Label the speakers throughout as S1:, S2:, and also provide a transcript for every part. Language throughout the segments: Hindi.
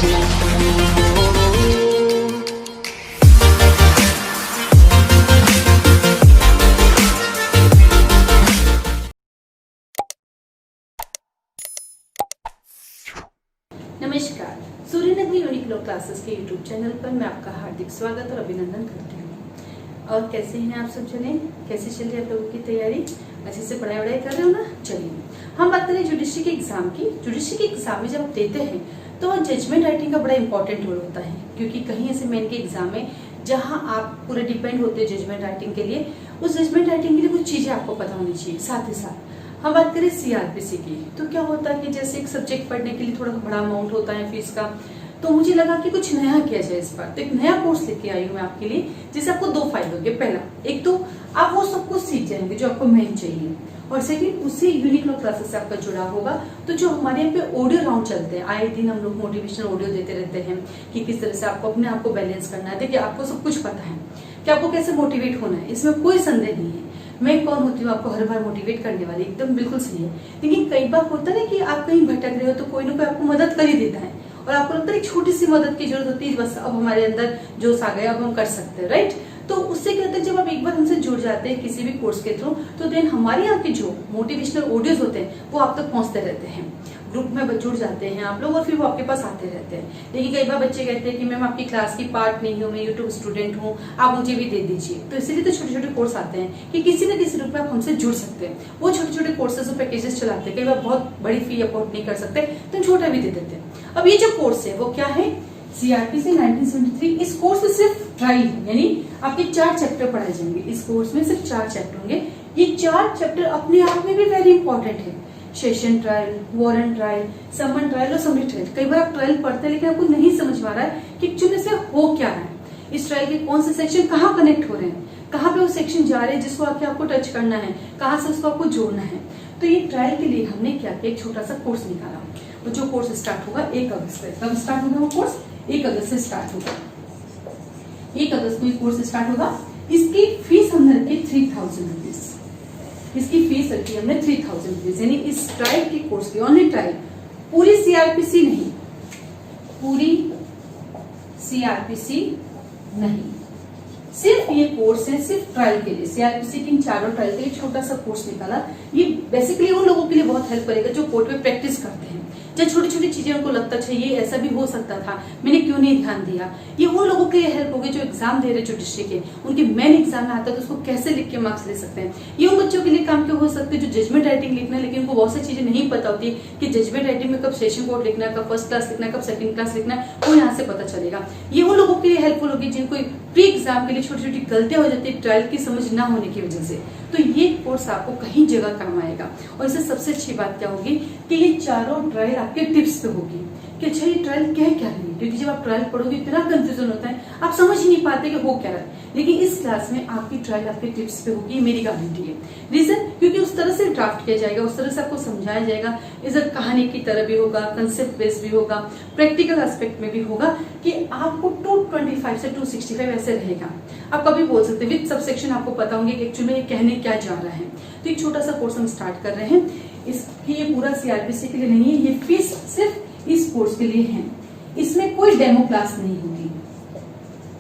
S1: नमस्कार, सूर्यनगरी यूनिक लॉ क्लासेस के यूट्यूब चैनल पर मैं आपका हार्दिक स्वागत और अभिनंदन करती हूँ। और कैसे हैं आप सब जने? कैसे चल रही है आप लोगों की तैयारी? अच्छे से पढ़ाई वढ़ाई कर रहे हो ना? चलिए हम बात करें जुडिशरी के एग्जाम की। जुडिशरी के एग्जाम में जब आप देते हैं तो जजमेंट राइटिंग का बड़ा इंपॉर्टेंट रोल होता है, क्योंकि कहीं ऐसे मेन के एग्जाम में जहाँ आप पूरे डिपेंड होते हैं जजमेंट राइटिंग के लिए, उस जजमेंट राइटिंग के लिए कुछ चीजें आपको पता होनी चाहिए। साथ ही साथ हम बात करें सीआरपीसी की, तो क्या होता है कि जैसे एक सब्जेक्ट पढ़ने के लिए थोड़ा बड़ा अमाउंट होता है फीस का, तो मुझे लगा कि कुछ नया किया जाए इस बार। तो एक नया कोर्स लेके आई हूँ मैं आपके लिए, जिससे आपको दो फायदे होंगे। पहला, एक तो आप वो सब कुछ सीख जाएंगे जो आपको मेन चाहिए, और सेकंड, उससे यूनिक लॉ क्लासेस से आपका जुड़ा होगा। तो जो हमारे यहाँ पे ऑडियो राउंड चलते हैं, आए दिन हम लोग मोटिवेशनल ऑडियो देते रहते हैं कि किस तरह से आपको अपने आप को बैलेंस करना है। देखिए, आपको सब कुछ पता है कि आपको कैसे मोटिवेट होना है, इसमें कोई संदेह नहीं है। मैं कौन होती हूँ आपको हर बार मोटिवेट करने वाली? एकदम बिल्कुल सही है। लेकिन कई बार होता है ना कि आप कहीं भटक रहे हो तो कोई ना कोई आपको मदद कर ही देता है, और आपको लगता है एक छोटी सी मदद की जरूरत होती है, बस अब हमारे अंदर जोश आ गया, अब हम कर सकते हैं, राइट? तो उससे क्या होता है, जब आप एक बार हमसे जुड़ जाते हैं किसी भी कोर्स के थ्रू, तो देन हमारे यहाँ के जो मोटिवेशनल ऑडियोज होते हैं वो आप तक पहुंचते रहते हैं। ग्रुप में जुड़ जाते हैं आप लोग, और फिर वो आपके पास आते रहते हैं। लेकिन कई बार बच्चे कहते हैं कि मैम आपकी क्लास की पार्ट नहीं हूँ, मैं यूट्यूब स्टूडेंट हूँ, आप मुझे भी दे दीजिए। तो इसीलिए तो छोटे छोटे कोर्स आते हैं कि किसी न किसी रूप में आप हमसे जुड़ सकते हैं। वो छोटे छोटे कोर्सेज और पैकेजेस चलाते हैं, कई बार बहुत बड़ी फी अफोर्ड नहीं कर सकते तो हम छोटा भी दे देते हैं। अब ये जो कोर्स है वो क्या है? सीआरपीसी 1973। इस कोर्स में सिर्फ ट्रायल है, यानी आपके 4 चैप्टर पढ़ाए जाएंगे। इस कोर्स में सिर्फ 4 चैप्टर होंगे। ये 4 चैप्टर अपने आप में भी वेरी इंपॉर्टेंट है। सेशन ट्रायल, वारंट ट्रायल, समन ट्रायल और समरी ट्रायल। कई बार आप ट्रायल पढ़ते हैं लेकिन आपको नहीं समझ में आ रहा है कि एक्चुअली से हो क्या है, इस ट्रायल के कौन से सेक्शन कहाँ कनेक्ट हो रहे हैं, कहाँ पे वो सेक्शन जा रहे हैं जिसको आके आपको टच करना है, कहाँ से उसको आपको जोड़ना है। तो ये ट्रायल के लिए हमने क्या किया, एक छोटा सा कोर्स निकाला। तो जो कोर्स स्टार्ट होगा 1 अगस्त से। कब स्टार्ट होगा वो कोर्स? 1 अगस्त से स्टार्ट होगा। 1 अगस्त को ये कोर्स स्टार्ट होगा। इसकी फीस हमने रखी 3000 रुपीज। इसकी फीस रखी हमने 3000 रुपीज, यानी इस ट्रायल के कोर्स की ओनली ट्रायल, पूरी सीआरपीसी नहीं, पूरी सीआरपीसी नहीं, सिर्फ ये कोर्स है सिर्फ ट्रायल के लिए। सीआरपीसी की इन चारों ट्रायल के लिए छोटा सा कोर्स निकाला। ये बेसिकली उन लोगों के लिए बहुत हेल्प करेगा जो कोर्ट में प्रैक्टिस करते हैं, जब छोटी छोटी चीजें उनको लगता है ये ऐसा भी हो सकता था, मैंने क्यों नहीं ध्यान दिया। ये उन लोगों के लिए हेल्प होगी जो एग्जाम दे रहे जुडिशरी के, उनके मेन एग्जाम में आता है तो उसको कैसे लिख के मार्क्स ले सकते हैं। ये उन बच्चों के लिए काम क्यों हो सकते हैं जो जजमेंट राइटिंग लिखना है लेकिन उनको बहुत सी चीजें नहीं पता होती कि जजमेंट राइटिंग में कब सेशन कोड लिखना है, कब फर्स्ट क्लास लिखना है, कब सेकंड क्लास लिखना है, वो यहाँ से पता चलेगा। ये उन लोगों के लिए हेल्पफुल होगी जिनको प्री एग्जाम के लिए छोटी छोटी गलतियां हो जाती है ट्रायल की समझ ना होने की वजह से। तो ये कोर्स आपको कहीं जगह काम आएगा। और इससे सबसे अच्छी बात क्या होगी कि ये चारों ट्रायल आपके टिप्स पे होगी कि अच्छा ये ट्रायल कह क्या रही है, क्योंकि जब आप ट्रायल पढ़ोगे इतना कंफ्यूजन होता है, आप समझ ही नहीं पाते कि हो क्या रहा है। लेकिन इस क्लास में आपकी ट्रायल आपके टिप्स पे होगी, मेरी गारंटी है। रीजन, क्योंकि उस तरह से ड्राफ्ट किया जाएगा, उस तरह से आपको समझाया जाएगा। इधर कहानी की तरह भी होगा, कंसेप्ट बेस्ड भी होगा, प्रैक्टिकल एस्पेक्ट में भी होगा कि आपको 225 से 265 ऐसे रहेगा। आप कभी बोल सकते हैं विद सबसेक्शन, आपको पता होंगे कि एक्चुअली ये कहने क्या जा रहा है। तो एक छोटा सा कोर्स हम स्टार्ट कर रहे हैं। इसकी ये पूरा सीआरपीसी के लिए नहीं है, ये फीस सिर्फ इस कोर्स के लिए है। इसमें कोई डेमो क्लास नहीं होगी,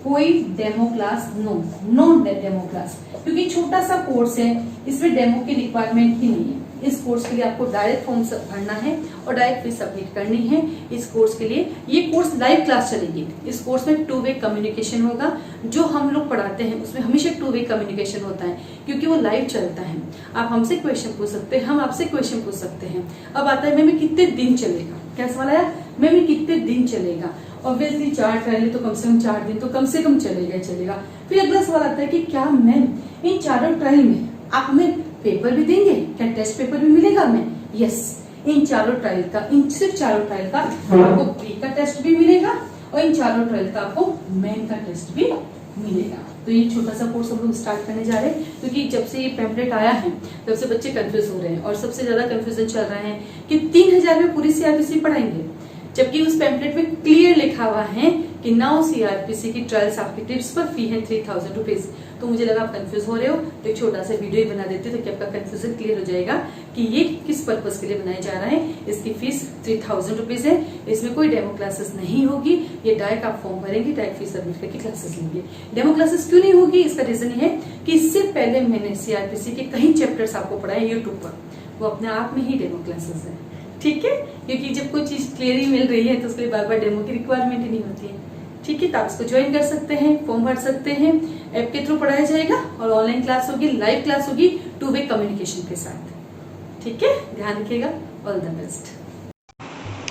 S1: कोई demo class, no demo class, क्योंकि छोटा सा कोर्स है, इसमें डेमो की रिक्वायरमेंट ही नहीं है। इस कोर्स के लिए आपको डायरेक्ट फॉर्म भरना है और डायरेक्ट फीस सबमिट करनी है। इस कोर्स के लिए ये कोर्स लाइव क्लास चलेगी। इस कोर्स में 2 वे कम्युनिकेशन होगा। जो हम लोग पढ़ाते हैं उसमें हमेशा 2 वे कम्युनिकेशन होता है, क्योंकि वो लाइव चलता है। आप हमसे क्वेश्चन पूछ सकते हैं, हम आपसे क्वेश्चन पूछ सकते हैं। अब आता है मैम कितने दिन चलेगा, क्या सवाल आया, मैम कितने दिन चलेगा? ऑब्वियसली 4 ट्रायल तो कम से कम 4 दिन तो कम से कम चलेगा। फिर अगला सवाल आता है कि क्या मैम इन चारों ट्रायल में आप हमें पेपर भी देंगे, क्या टेस्ट पेपर भी मिलेगा हमें? यस, इन चारों ट्रायल का, इन सिर्फ चारों ट्रायल का आपको प्री का टेस्ट भी मिलेगा और इन चारों ट्रायल का आपको मेन का टेस्ट भी मिलेगा। तो ये छोटा सा कोर्स हम लोग स्टार्ट करने जा रहे हैं, क्योंकि जब से ये पैम्पलेट आया है तब से बच्चे कंफ्यूज हो रहे हैं, और सबसे ज्यादा कंफ्यूजन चल रहा है कि 3000 में पूरी सीआरपीसी पढ़ाएंगे, जबकि उस पैम्पलेट में क्लियर लिखा हुआ है कि नाउ सीआरपीसी की ट्रायल्स आपकी टिप्स पर फी है 3000 रुपीज। तो मुझे लगा आप कंफ्यूज हो रहे हो, तो एक छोटा सा वीडियो ही बना देती हूँ ताकि आपका कंफ्यूजन क्लियर हो जाएगा कि ये किस पर्पज के लिए बनाया जा रहा है। इसकी फीस 3000 रुपीज है। इसमें कोई डेमो क्लासेस नहीं होगी। ये डायरेक्ट आप फॉर्म भरेंगे, डायरेक्ट फीस सबमिट करके क्लासेस लेंगे। डेमो क्लासेस क्यों नहीं होगी, इसका रीजन ये है कि इससे पहले मैंने CRPC के कई चैप्टर्स आपको पढ़ाए यूट्यूब पर, वो अपने आप में ही डेमो क्लासेस है। ठीक है, क्योंकि जब कोई चीज क्लियर ही मिल रही है तो उसके लिए बार बार डेमो की रिक्वायरमेंट ही नहीं होती है। ठीक है, तो आप इसको ज्वाइन कर सकते हैं, फॉर्म भर सकते हैं। ऐप के थ्रू पढ़ाया जाएगा और ऑनलाइन क्लास होगी, लाइव क्लास होगी, 2 वे कम्युनिकेशन के साथ। ठीक है, ध्यान रखिएगा। All the best.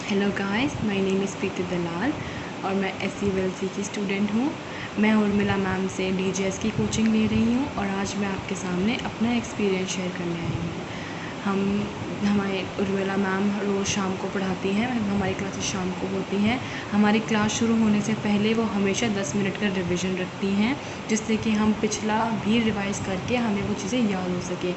S2: Hello guys, my name is Preeti Dalal और मैं SULC की स्टूडेंट हूँ। मैं उर्मिला मैम से DGS की कोचिंग ले रही हूँ और आज मैं आपके सामने अपना एक्सपीरियंस शेयर करने आई हूँ। हमारे उर्मिला मैम रोज़ शाम को पढ़ाती हैं, हमारी क्लासेस शाम को होती हैं। हमारी क्लास शुरू होने से पहले वो हमेशा 10 मिनट का रिवीजन रखती हैं, जिससे कि हम पिछला भी रिवाइज़ करके हमें वो चीज़ें याद हो सके।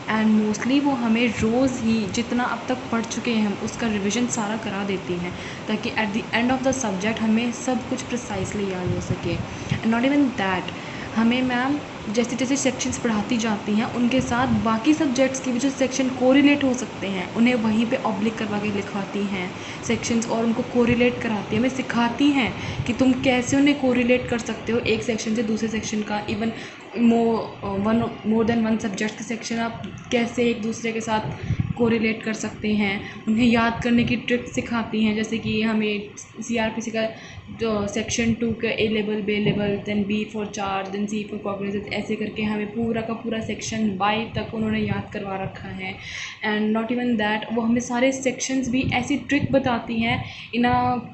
S2: एंड मोस्टली वो हमें रोज़ ही जितना अब तक पढ़ चुके हैं हम उसका रिवीजन सारा करा देती हैं, ताकि at the end of the subject हमें सब कुछ प्रिसाइसली याद हो सके। एंड नॉट इवन दैट, हमें मैम जैसे जैसे सेक्शंस पढ़ाती जाती हैं उनके साथ बाकी सब्जेक्ट्स के भी जो सेक्शन कोरिलेट हो सकते हैं उन्हें वहीं पे ऑब्लिक करवा के लिखवाती हैं सेक्शंस, और उनको कोरिलेट कराती हैं, हमें सिखाती हैं कि तुम कैसे उन्हें कोरिलेट कर सकते हो एक सेक्शन से दूसरे सेक्शन का। Even more than one subject के सेक्शन आप कैसे एक दूसरे के साथ कोरिलेट कर सकते हैं। उन्हें याद करने की ट्रिक सिखाती हैं, जैसे कि हमें CRPC का जो सेक्शन 2 का A level, B level, then B for charge, then C for cognizance, ऐसे करके हमें पूरा का पूरा सेक्शन बाय तक उन्होंने याद करवा रखा है। एंड नॉट इवन दैट, वो हमें सारे सेक्शंस भी ऐसी ट्रिक बताती हैं, इन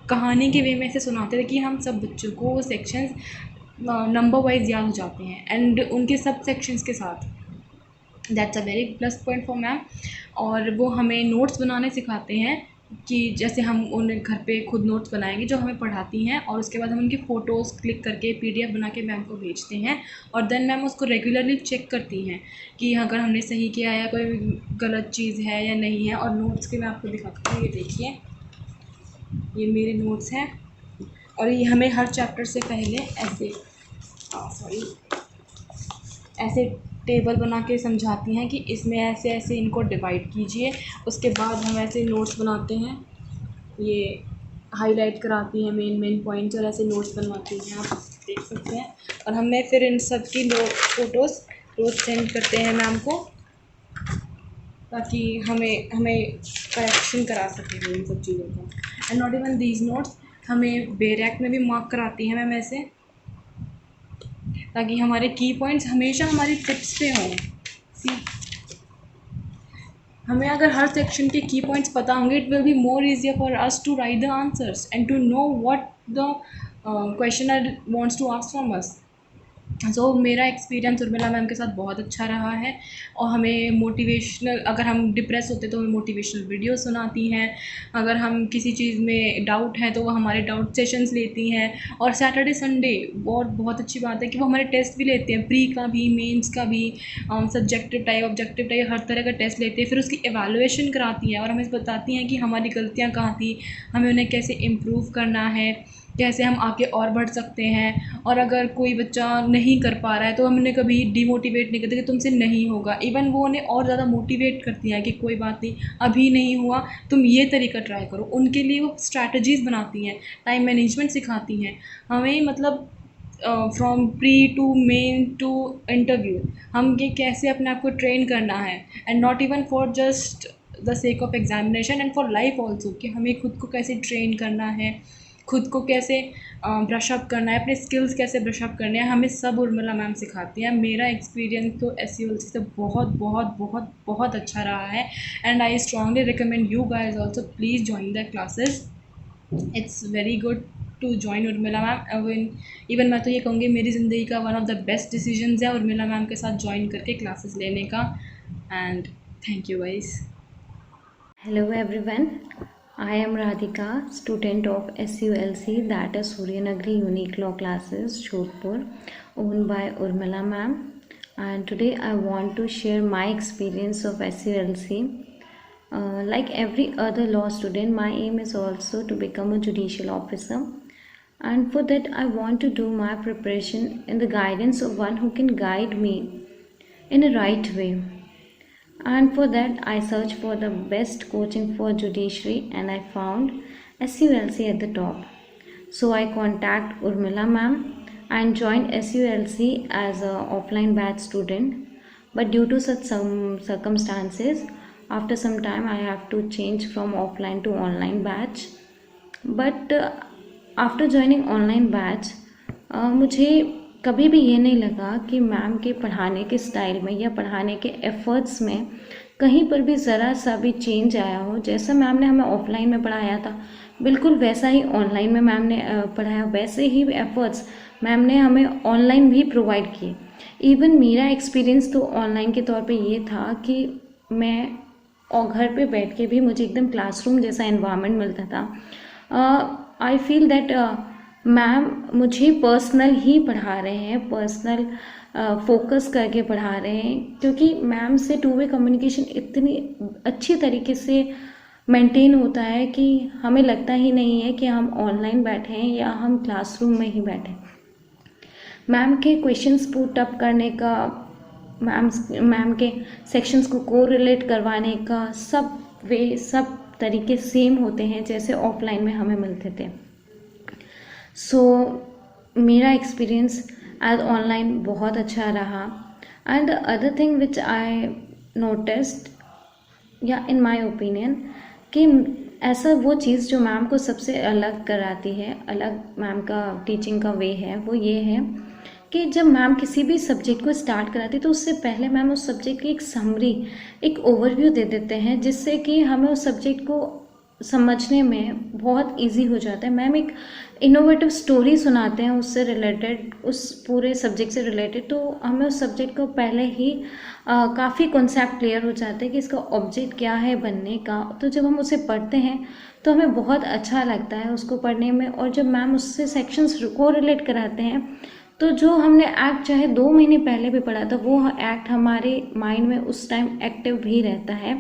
S2: कहानी के वे में ऐसे सुनाते थे कि हम सब बच्चों को वो सेक्शंस नंबर वाइज याद हो जाते हैं एंड उनके सब सेक्शंस के साथ। That's a very plus point for ma'am. और वो हमें नोट्स बनाने सिखाते हैं कि जैसे हम उन्हें घर पे खुद नोट्स बनाएंगे जो हमें पढ़ाती हैं, और उसके बाद हम उनकी फ़ोटोज़ क्लिक करके PDF बना के मैम को भेजते हैं, और देन मैम उसको रेगुलरली चेक करती हैं कि अगर हमने सही किया या कोई गलत चीज़ है या नहीं है। और नोट्स के मैं आपको दिखाती हूँ, ये देखिए, ये मेरे नोट्स हैं और ये हमें हर चैप्टर से पहले ऐसे टेबल बना के समझाती हैं कि इसमें ऐसे ऐसे इनको डिवाइड कीजिए। उसके बाद हम ऐसे नोट्स बनाते हैं, ये हाईलाइट कराती हैं मेन पॉइंट्स और ऐसे नोट्स बनवाती हैं, आप देख सकते हैं। और हमें फिर इन सब की फ़ोटोज़ रोज़ सेंड करते हैं मैम को, ताकि हमें करेक्शन करा सकें इन सब चीज़ों का। And not even these notes, हमें बेरैक में भी मार्क कराती हैं मैम ऐसे, ताकि हमारे की पॉइंट्स हमेशा हमारी टिप्स पे हों। हमें अगर हर सेक्शन के की पॉइंट्स पता होंगे, it will be more easier for us to write the answers and to know what the questioner wants to ask from us. So मेरा एक्सपीरियंस उर्मिला मैम के साथ बहुत अच्छा रहा है। और हमें मोटिवेशनल, अगर हम डिप्रेस होते तो हमें मोटिवेशनल वीडियो सुनाती हैं, अगर हम किसी चीज़ में डाउट है तो वो हमारे डाउट सेशंस लेती हैं। और सैटरडे संडे बहुत अच्छी बात है कि वो हमारे टेस्ट भी लेते हैं, प्री का भी, मेंस का भी, सब्जेक्टिव टाइप, ऑब्जेक्टिव टाइप, हर तरह का टेस्ट लेते हैं। फिर उसकी एवेलुएशन कराती हैं और हमें बताती हैं कि हमारी गलतियाँ कहाँ थी, हमें उन्हें कैसे इम्प्रूव करना है, कैसे हम आगे और बढ़ सकते हैं। और अगर कोई बच्चा नहीं कर पा रहा है तो हम उन्हें कभी डिमोटिवेट नहीं करते कि तुमसे नहीं होगा। इवन वो उन्हें और ज़्यादा मोटिवेट करती हैं कि कोई बात नहीं, अभी नहीं हुआ, तुम ये तरीका ट्राई करो। उनके लिए वो स्ट्रैटेजीज़ बनाती हैं, टाइम मैनेजमेंट सिखाती हैं हमें, मतलब from pre to main to interview, हम ये कैसे अपने आप को ट्रेन करना है। And not even for just the sake of examination and for life also, कि हमें खुद को कैसे ट्रेन करना है, खुद को कैसे ब्रशअप करना है, अपने स्किल्स कैसे ब्रशअप करने हैं, हमें सब उर्मिला मैम सिखाती हैं। मेरा एक्सपीरियंस तो SULC से बहुत बहुत बहुत बहुत अच्छा रहा है। And I strongly recommend you guys also please join the classes. It's very good to join Urmila ma'am. Even मैं तो ये कहूँगी मेरी ज़िंदगी का one of the best decisions है उर्मिला मैम के साथ ज्वाइन करके क्लासेस लेने का। And thank you guys.
S3: Hello everyone, I am Radhika, student of SULC, that is Suryanagri Unique Law Classes, Jodhpur, owned by Urmila ma'am. And today I want to share my experience of SULC. Like every other law student, my aim is also to become a judicial officer. and for that I want to do my preparation in the guidance of one who can guide me in a right way. And for that I searched for the best coaching for judiciary and I found SULC at the top. So I contact Urmila ma'am and joined SULC as a offline batch student, but due to such some circumstances after some time I have to change from offline to online batch. But after joining online batch मुझे कभी भी ये नहीं लगा कि मैम के पढ़ाने के स्टाइल में या पढ़ाने के एफ़र्ट्स में कहीं पर भी ज़रा सा भी चेंज आया हो। जैसा मैम ने हमें ऑफलाइन में पढ़ाया था बिल्कुल वैसा ही ऑनलाइन में मैम ने पढ़ाया, वैसे ही एफ़र्ट्स मैम ने हमें ऑनलाइन भी प्रोवाइड किए। इवन मेरा एक्सपीरियंस तो ऑनलाइन के तौर पे ये था कि मैं और घर पे बैठ के भी मुझे एकदम क्लासरूम जैसा एनवायरनमेंट मिलता था। आई फील दैट मैम मुझे पर्सनल ही पढ़ा रहे हैं, पर्सनल फोकस करके पढ़ा रहे हैं, क्योंकि मैम से टू वे कम्युनिकेशन इतनी अच्छी तरीके से मेंटेन होता है कि हमें लगता ही नहीं है कि हम ऑनलाइन बैठे हैं या हम क्लासरूम में ही बैठे। मैम के क्वेश्चंस पुट अप करने का, मैम के सेक्शंस को कोरिलेट करवाने का सब तरीके सेम होते हैं जैसे ऑफलाइन में हमें मिलते थे। सो मेरा एक्सपीरियंस एज ऑनलाइन बहुत अच्छा रहा। And the other thing which I noticed या इन माय ओपिनियन कि ऐसा वो चीज़ जो मैम को सबसे अलग कराती है, अलग मैम का टीचिंग का वे है, वो ये है कि जब मैम किसी भी सब्जेक्ट को स्टार्ट कराती तो उससे पहले मैम उस सब्जेक्ट की एक समरी, एक ओवरव्यू दे देते हैं, जिससे कि हमें उस सब्जेक्ट को समझने में बहुत इजी हो जाता है। मैम एक इनोवेटिव स्टोरी सुनाते हैं उससे रिलेटेड, उस पूरे सब्जेक्ट से रिलेटेड, तो हमें उस सब्जेक्ट को पहले ही काफ़ी कॉन्सेप्ट क्लियर हो जाते हैं कि इसका ऑब्जेक्ट क्या है बनने का। तो जब हम उसे पढ़ते हैं तो हमें बहुत अच्छा लगता है उसको पढ़ने में। और जब मैम उससे सेक्शंस को रिलेट कराते हैं तो जो हमने एक्ट चाहे 2 महीने पहले भी पढ़ा था वो एक्ट हमारे माइंड में उस टाइम एक्टिव भी रहता है।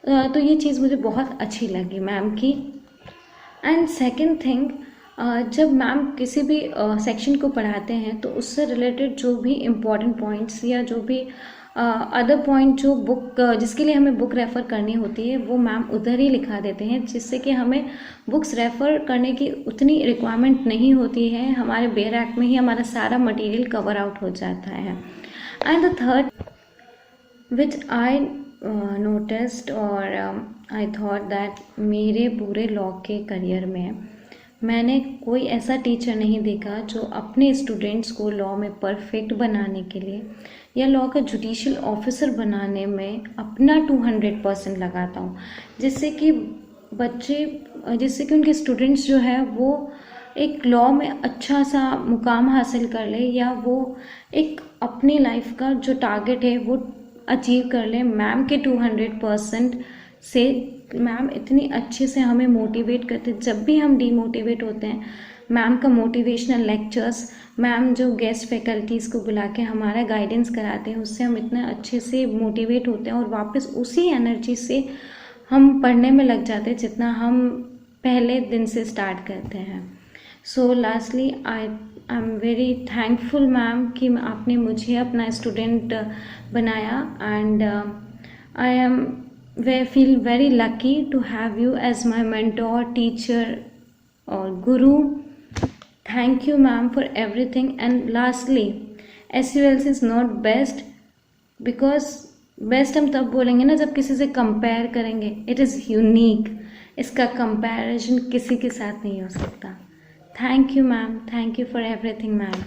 S3: तो ये चीज़ मुझे बहुत अच्छी लगी मैम की। एंड सेकंड थिंग, जब मैम किसी भी सेक्शन को पढ़ाते हैं तो उससे रिलेटेड जो भी इम्पॉर्टेंट पॉइंट्स या जो भी अदर पॉइंट जो बुक जिसके लिए हमें बुक रेफ़र करनी होती है वो मैम उधर ही लिखा देते हैं, जिससे कि हमें बुक्स रेफ़र करने की उतनी रिक्वायरमेंट नहीं होती है। हमारे बेयर एक्ट में ही हमारा सारा मटेरियल कवर आउट हो जाता है। And the third which I noticed और आई थॉट दैट मेरे पूरे लॉ के करियर में मैंने कोई ऐसा टीचर नहीं देखा जो अपने स्टूडेंट्स को लॉ में परफेक्ट बनाने के लिए या लॉ का जुडिशियल ऑफिसर बनाने में अपना 200% लगाता हूँ, जिससे कि उनके स्टूडेंट्स जो है वो एक लॉ में अच्छा सा मुकाम हासिल कर ले या वो एक अपनी लाइफ का जो टारगेट है वो अचीव कर ले। मैम के 200% से मैम इतनी अच्छे से हमें मोटिवेट करते, जब भी हम डीमोटिवेट होते हैं मैम का मोटिवेशनल लेक्चर्स, मैम जो गेस्ट फैकल्टीज़ को बुला के हमारा गाइडेंस कराते हैं उससे हम इतने अच्छे से मोटिवेट होते हैं और वापस उसी एनर्जी से हम पढ़ने में लग जाते हैं जितना हम पहले दिन से स्टार्ट करते हैं। सो lastly I am very thankful ma'am कि आपने मुझे अपना स्टूडेंट बनाया। And I am feel very lucky to have you as my mentor, teacher or guru. Thank you ma'am for everything. And lastly, SULC is not best because best हम तब बोलेंगे ना जब किसी से कंपेयर करेंगे। इट इज़ यूनिक, इसका कंपैरिजन किसी के साथ नहीं हो सकता। Thank you ma'am, thank you for everything ma'am.